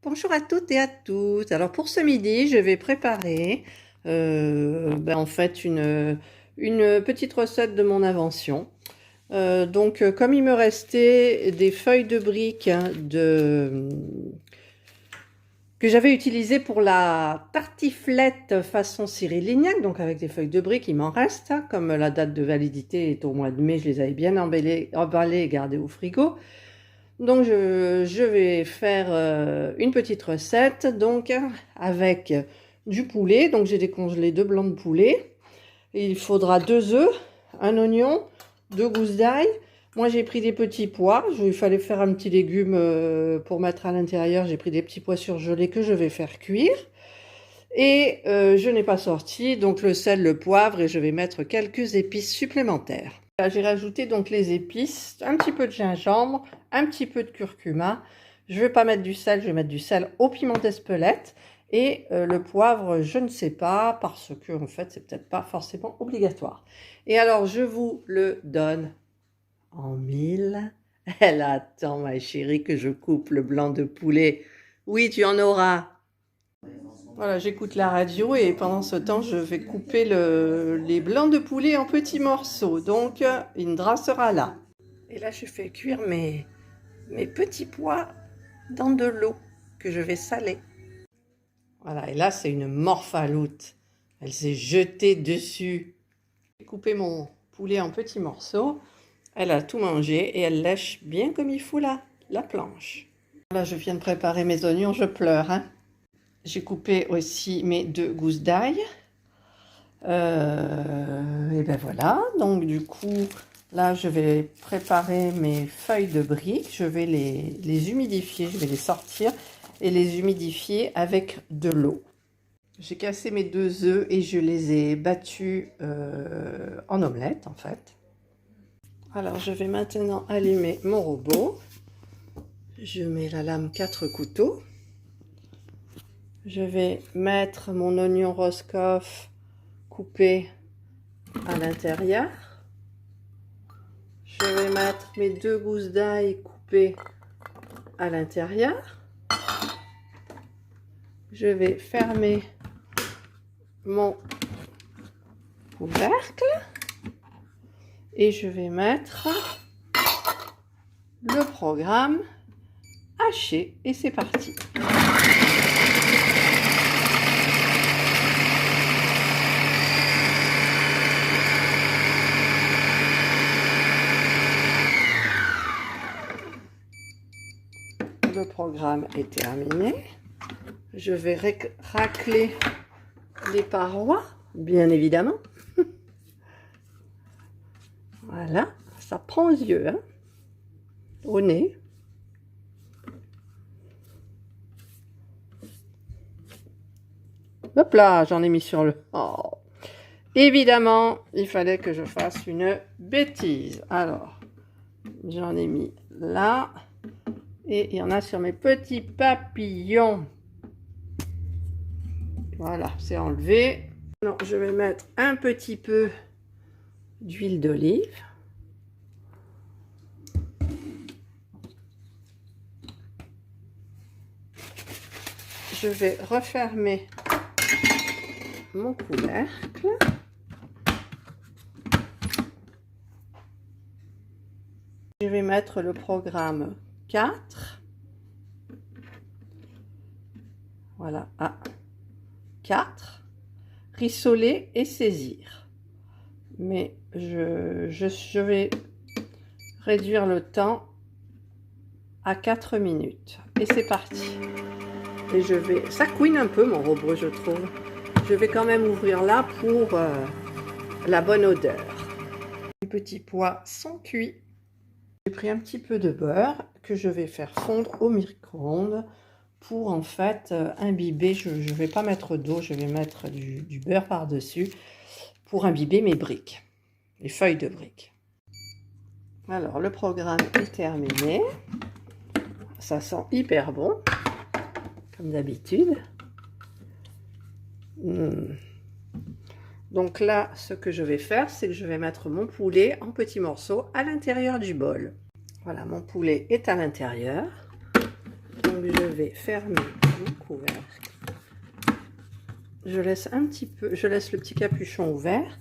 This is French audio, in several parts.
Bonjour à toutes et à tous. Alors pour ce midi, je vais préparer en fait une petite recette de mon invention. Comme il me restait des feuilles de briques que j'avais utilisées pour la tartiflette façon Cyril Lignac, donc avec des feuilles de briques, il m'en reste, hein, comme la date de validité est au mois de mai, je les avais bien emballées et gardées au frigo. Donc je vais faire une petite recette donc avec du poulet. Donc j'ai décongelé 2 blancs de poulet. Et il faudra 2 œufs, un oignon, 2 gousses d'ail. Moi j'ai pris des petits pois. Il fallait faire un petit légume pour mettre à l'intérieur. J'ai pris des petits pois surgelés que je vais faire cuire. Et je n'ai pas sorti donc le sel, le poivre et je vais mettre quelques épices supplémentaires. J'ai rajouté donc les épices, un petit peu de gingembre, un petit peu de curcuma. Je ne vais pas mettre du sel, je vais mettre du sel au piment d'Espelette. Et le poivre, je ne sais pas, parce que en fait, c'est peut-être pas forcément obligatoire. Et alors, je vous le donne en mille. Elle attend, ma chérie, que je coupe le blanc de poulet. Oui, tu en auras. Voilà, j'écoute la radio et pendant ce temps, je vais couper les blancs de poulet en petits morceaux. Donc, Indra sera là. Et là, je fais cuire mes petits pois dans de l'eau que je vais saler. Voilà, et là, c'est une morphaloute. Elle s'est jetée dessus. J'ai coupé mon poulet en petits morceaux. Elle a tout mangé et elle lèche bien comme il faut la planche. Là, je viens de préparer mes oignons, je pleure, hein. J'ai coupé aussi mes 2 gousses d'ail. Et ben voilà, donc du coup, là, je vais préparer mes feuilles de briques. Je vais les humidifier, je vais les sortir et les humidifier avec de l'eau. J'ai cassé mes 2 œufs et je les ai battus en omelette, en fait. Alors, je vais maintenant allumer mon robot. Je mets la lame 4 couteaux. Je vais mettre mon oignon Roscoff coupé à l'intérieur. Je vais mettre mes 2 gousses d'ail coupées à l'intérieur. Je vais fermer mon couvercle et je vais mettre le programme haché et c'est parti. Le programme est terminé. Je vais racler les parois, bien évidemment. Voilà, ça prend aux yeux, hein, au nez. Hop là, j'en ai mis sur le... Oh. Évidemment, il fallait que je fasse une bêtise. Alors, j'en ai mis là. Et il y en a sur mes petits papillons. Voilà, c'est enlevé. Alors, je vais mettre un petit peu d'huile d'olive. Je vais refermer mon couvercle. Je vais mettre le programme 4. Voilà, à 4. Rissoler et saisir. Mais je vais réduire le temps à 4 minutes. Et c'est parti. Et je vais... Ça couine un peu mon robot, je trouve. Je vais quand même ouvrir là pour la bonne odeur. Les petits pois sont cuits. J'ai pris un petit peu de beurre que je vais faire fondre au micro-ondes pour en fait imbiber. Je ne vais pas mettre d'eau, je vais mettre du beurre par-dessus pour imbiber mes briques, les feuilles de briques. Alors le programme est terminé. Ça sent hyper bon, comme d'habitude. Donc là, ce que je vais faire, c'est que je vais mettre mon poulet en petits morceaux à l'intérieur du bol. Voilà, mon poulet est à l'intérieur. Donc je vais fermer mon couvercle. Je laisse un petit peu, je laisse le petit capuchon ouvert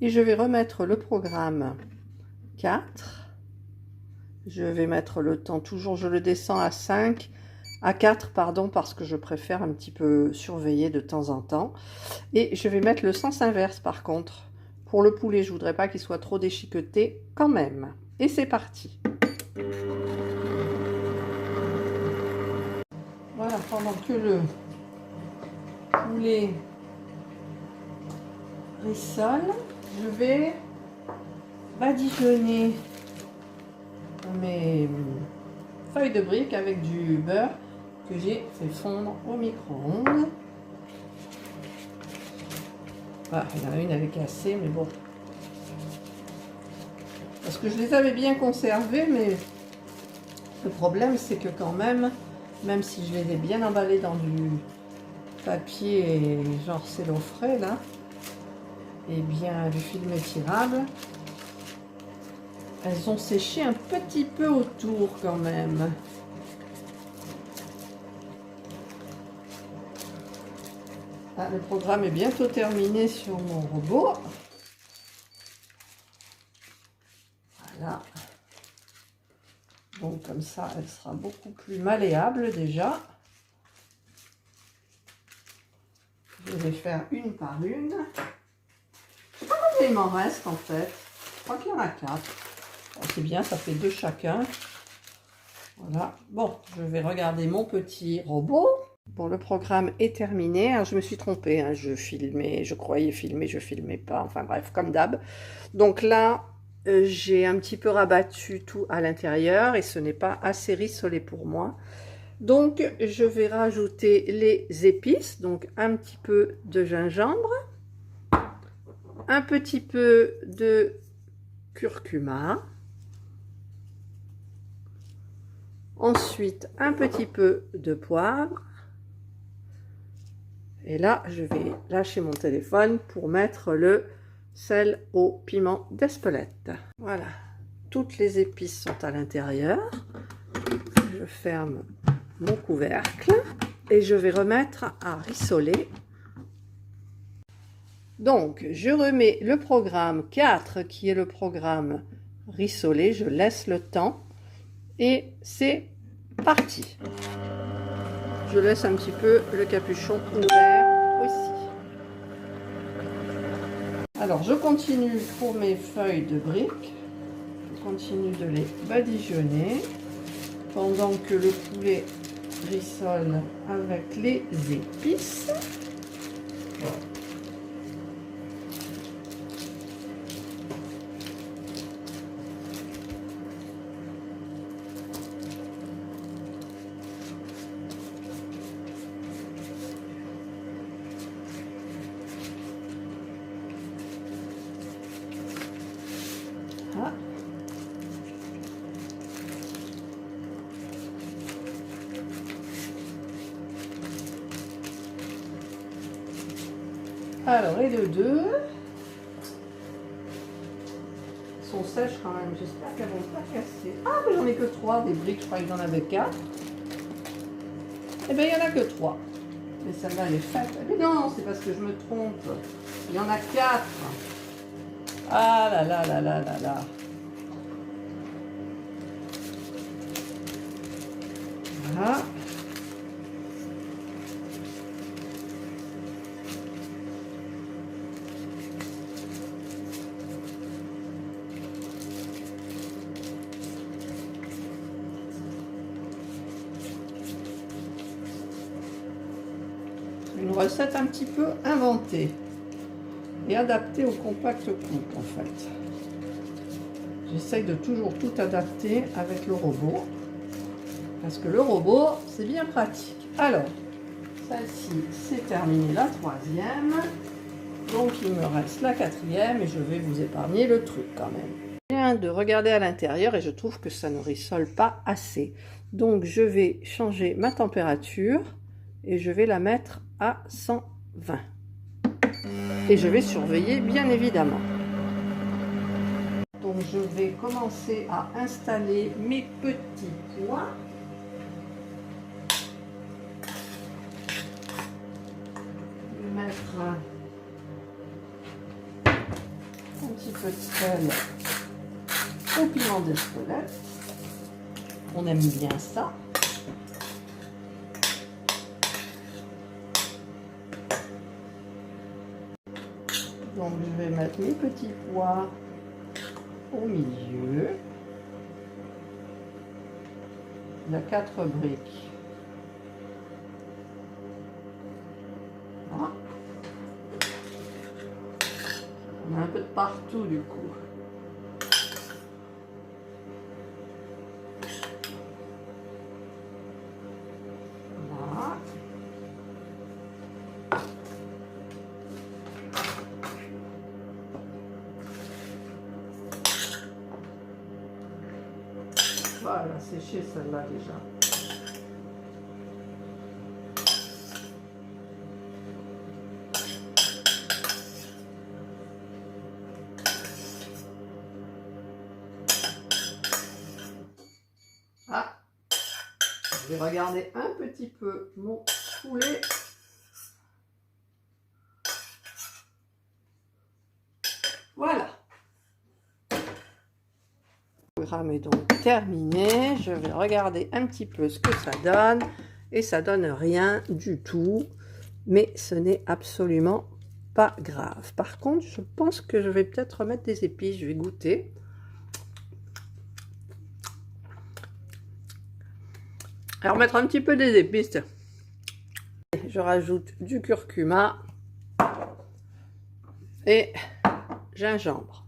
et je vais remettre le programme 4. Je vais mettre le temps, toujours je le descends à 5, à 4 pardon, parce que je préfère un petit peu surveiller de temps en temps. Et je vais mettre le sens inverse par contre. Pour le poulet, je voudrais pas qu'il soit trop déchiqueté quand même. Et c'est parti. Voilà, pendant que le poulet rissole, je vais badigeonner mes feuilles de briques avec du beurre que j'ai fait fondre au micro-ondes. Ah, il y en a une, elle est cassée, mais bon. Parce que je les avais bien conservées, mais le problème, c'est que quand même si je les ai bien emballées dans du papier genre cello frais, là, et bien du film étirable, elles ont séché un petit peu autour quand même. Ah, le programme est bientôt terminé sur mon robot. Voilà. Donc comme ça, elle sera beaucoup plus malléable déjà. Je vais les faire une par une. Je sais pas combien il m'en reste en fait. Je crois qu'il y en a 4. Bon, c'est bien, ça fait 2 chacun. Voilà. Bon, je vais regarder mon petit robot. Bon, le programme est terminé. Alors, je me suis trompée, hein. Je filmais, je croyais filmer, je filmais pas. Enfin bref, comme d'hab. Donc là, j'ai un petit peu rabattu tout à l'intérieur et ce n'est pas assez rissolé pour moi. Donc, je vais rajouter les épices. Donc, un petit peu de gingembre, un petit peu de curcuma. Ensuite, un petit peu de poivre. Et là, je vais lâcher mon téléphone pour mettre le sel au piment d'Espelette. Voilà, toutes les épices sont à l'intérieur. Je ferme mon couvercle et je vais remettre à rissoler. Donc, je remets le programme 4 qui est le programme rissolé. Je laisse le temps et c'est parti. Je laisse un petit peu le capuchon ouvert aussi. Alors, je continue pour mes feuilles de briques. Je continue de les badigeonner pendant que le poulet rissole avec les épices. Ah. Alors, et le 2 sont sèches quand même. J'espère qu'elles vont pas casser. Ah, mais j'en ai que 3 des briques. Je croyais que j'en avais 4. Eh bien, il n'y en a que 3. Mais celle-là, elle est faite. Mais non, c'est parce que je me trompe. Il y en a 4. Ah là là là là là là. Voilà. Une recette un petit peu inventée et adaptée au compact coupe en fait. J'essaye de toujours tout adapter avec le robot parce que le robot c'est bien pratique. Alors, celle-ci c'est terminé, la 3e, donc il me reste la 4e et je vais vous épargner le truc quand même. Je viens de regarder à l'intérieur et je trouve que ça ne rissole pas assez. Donc je vais changer ma température et je vais la mettre à 120. Et je vais surveiller bien évidemment. Donc je vais commencer à installer mes petits pois. Un petit peu de sel au piment d'Espelette. On aime bien ça. Donc je vais mettre mes petits pois au milieu. Il y a 4 briques. Voilà. On a un peu de partout du coup. Voilà. Voilà, sécher celle-là déjà. Ah, je vais regarder un petit peu mon poulet. Voilà. Le programme est donc terminé. Je vais regarder un petit peu ce que ça donne. Et ça donne rien du tout. Mais ce n'est absolument pas grave. Par contre, je pense que je vais peut-être remettre des épices. Je vais goûter. Alors, mettre un petit peu des épices. Je rajoute du curcuma et gingembre.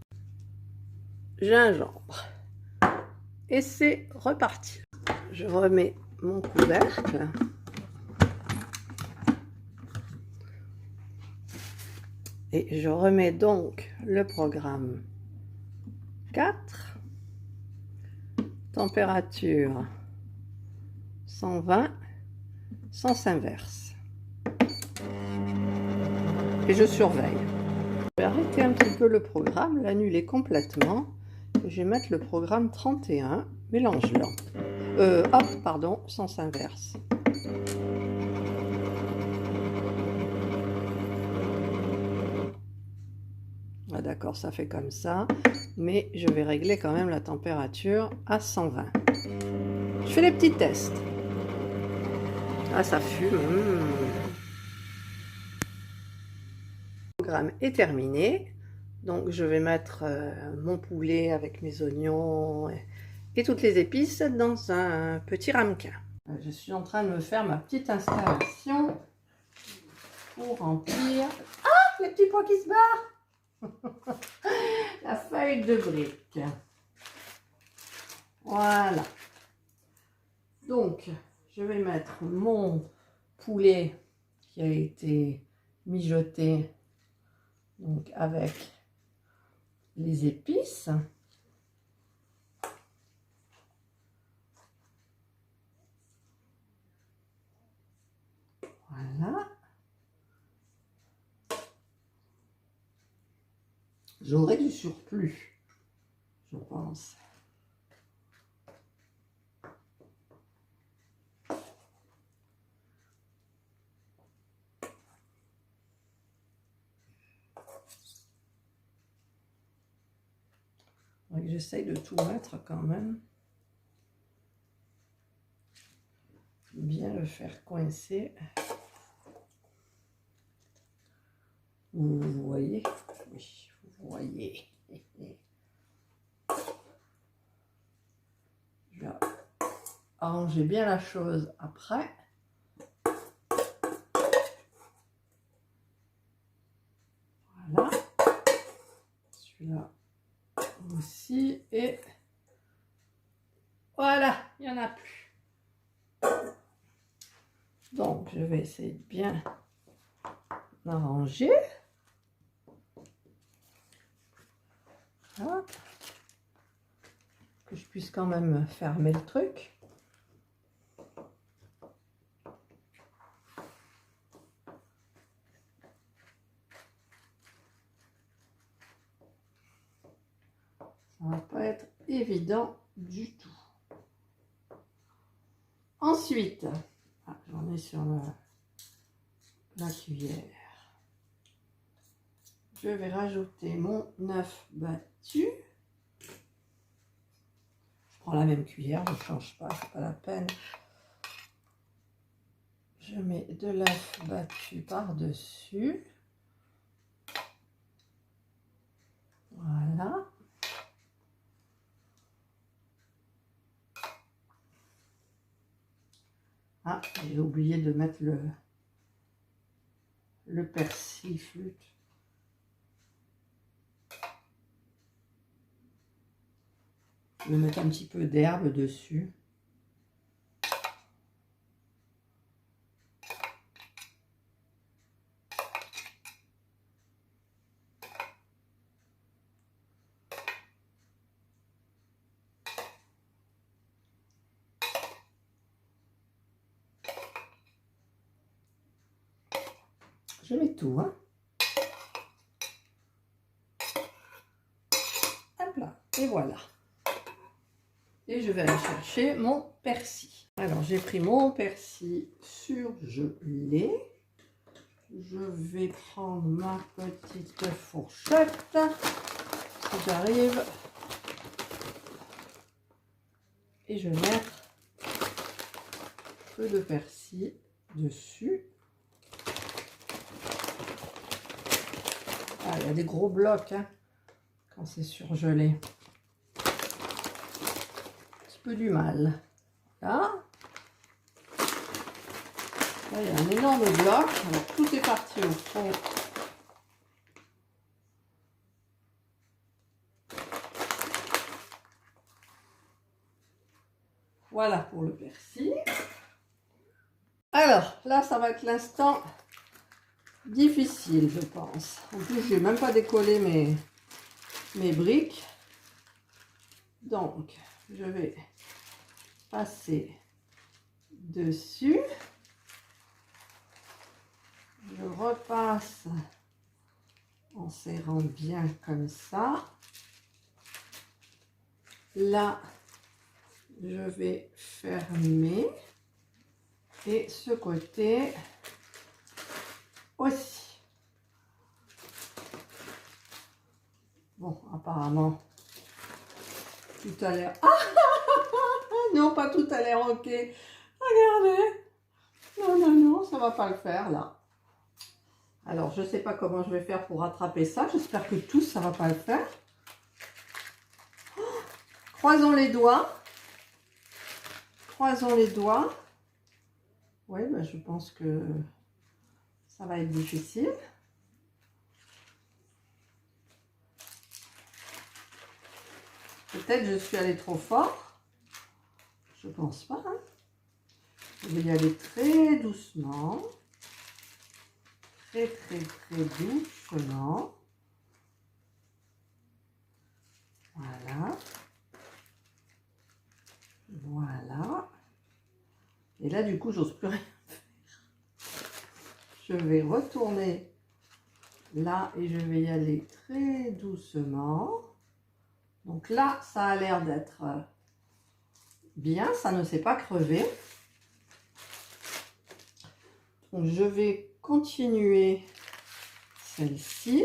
Gingembre. Et c'est reparti. Je remets mon couvercle. Et je remets donc le programme 4. Température 120, sens inverse. Et je surveille. Je vais arrêter un petit peu le programme, l'annuler complètement. Et je vais mettre le programme 31, mélange lent. Hop, pardon, sens inverse. Ah, d'accord, ça fait comme ça. Mais je vais régler quand même la température à 120. Je fais les petits tests. Ah, ça fume. Le programme est terminé. Donc, je vais mettre mon poulet avec mes oignons et toutes les épices dans un petit ramequin. Je suis en train de me faire ma petite installation pour remplir... Ah, les petits pois qui se barrent. La feuille de brique. Voilà. Donc, je vais mettre mon poulet qui a été mijoté donc avec les épices. Voilà. J'aurai du surplus, je pense. J'essaye de tout mettre quand même. Bien le faire coincer. Vous voyez? Oui, vous voyez. Je vais arranger bien la chose après. Voilà. Celui-là aussi. Et voilà, il n'y en a plus. Donc, je vais essayer de bien arranger. Hop. Que je puisse quand même fermer le truc. Ça va pas être évident du tout. Ensuite, j'en ai sur la cuillère. je vais rajouter mon œuf battu. Je prends la même cuillère, je ne change pas, c'est pas la peine. Je mets de l'œuf battu par-dessus. Voilà. Ah, j'ai oublié de mettre le persil flûte. Je vais mettre un petit peu d'herbe dessus. Je mets tout, hein. Hop là, et voilà. Et je vais aller chercher mon persil. Alors, j'ai pris mon persil surgelé. Je vais prendre ma petite fourchette, si j'arrive. Et je vais mettre un peu de persil dessus. Ah, il y a des gros blocs hein, quand c'est surgelé. Un petit peu du mal. Là. Là, il y a un énorme bloc. Alors, tout est parti au fond. Voilà pour le persil. Alors, là, ça va être l'instant difficile, je pense. En plus, je n'ai même pas décollé mes briques. Donc, je vais passer dessus. Je repasse en serrant bien comme ça. Là, je vais fermer. Et ce côté aussi. Bon, apparemment, tout a l'air... Ah non, pas tout a l'air ok. Regardez. Non, non, non, ça va pas le faire, là. Alors, je sais pas comment je vais faire pour rattraper ça. J'espère que tous, ça va pas le faire. Croisons les doigts. Croisons les doigts. Oui, ben, je pense que ça va être difficile. Peut-être je suis allée trop fort. Je pense pas. Hein. Je vais y aller très doucement. Très, très, très doucement. Voilà. Voilà. Et là, du coup, j'ose plus rien faire. Je vais retourner là et je vais y aller très doucement. Donc là, ça a l'air d'être bien, ça ne s'est pas crevé. Donc je vais continuer celle-ci.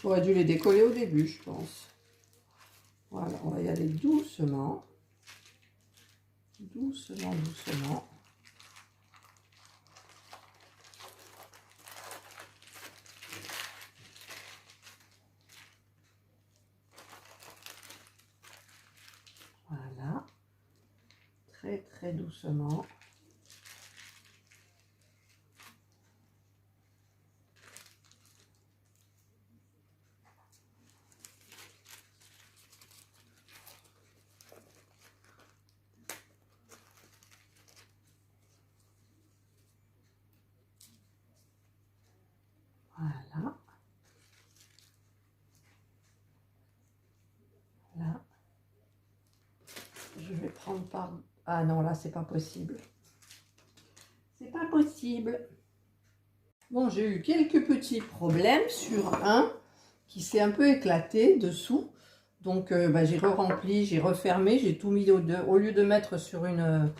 J'aurais dû les décoller au début, je pense. Voilà, on va y aller doucement. Doucement, doucement. Voilà. Très, très doucement. Voilà. Là. Je vais prendre par... Ah non, là, c'est pas possible. C'est pas possible. Bon, j'ai eu quelques petits problèmes sur un qui s'est un peu éclaté dessous. Donc j'ai re-rempli, j'ai refermé, j'ai tout mis au lieu de mettre sur une...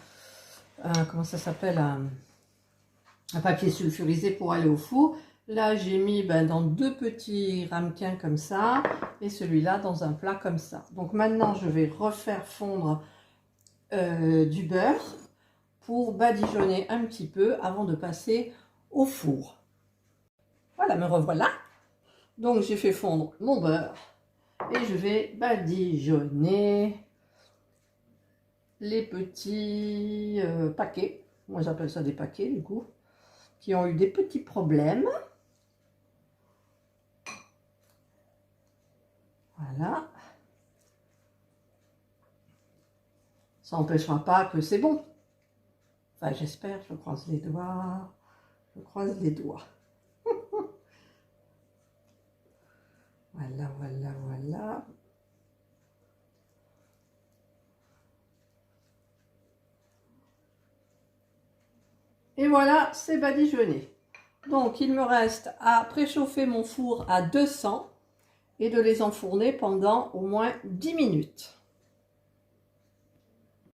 comment ça s'appelle, un papier sulfurisé pour aller au four. Là, j'ai mis dans 2 petits ramequins comme ça et celui-là dans un plat comme ça. Donc maintenant, je vais refaire fondre du beurre pour badigeonner un petit peu avant de passer au four. Voilà, me revoilà. Donc j'ai fait fondre mon beurre et je vais badigeonner les petits paquets. Moi, j'appelle ça des paquets du coup, qui ont eu des petits problèmes. Voilà. Ça n'empêchera pas que c'est bon. Enfin, j'espère, je croise les doigts. Je croise les doigts. Voilà, voilà, voilà. Et voilà, c'est badigeonné. Donc, il me reste à préchauffer mon four à 200 et de les enfourner pendant au moins 10 minutes.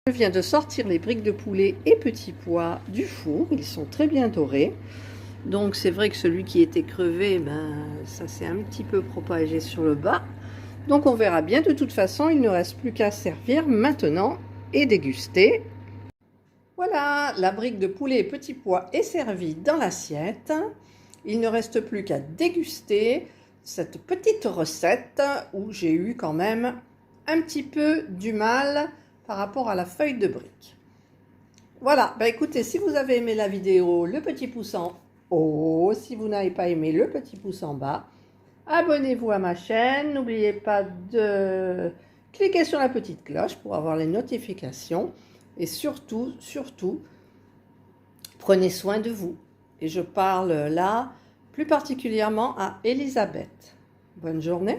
Je viens de sortir les briques de poulet et petits pois du four. Ils sont très bien dorés. Donc, c'est vrai que celui qui était crevé, ça s'est un petit peu propagé sur le bas. Donc, on verra bien. De toute façon, il ne reste plus qu'à servir maintenant et déguster. Voilà, la brique de poulet et petits pois est servie dans l'assiette. Il ne reste plus qu'à déguster cette petite recette où j'ai eu quand même un petit peu du mal par rapport à la feuille de brique. Voilà, écoutez, si vous avez aimé la vidéo, le petit pouce en haut. Si vous n'avez pas aimé, le petit pouce en bas. Abonnez-vous à ma chaîne. N'oubliez pas de cliquer sur la petite cloche pour avoir les notifications. Et surtout, prenez soin de vous. Et je parle là plus particulièrement à Elisabeth. Bonne journée.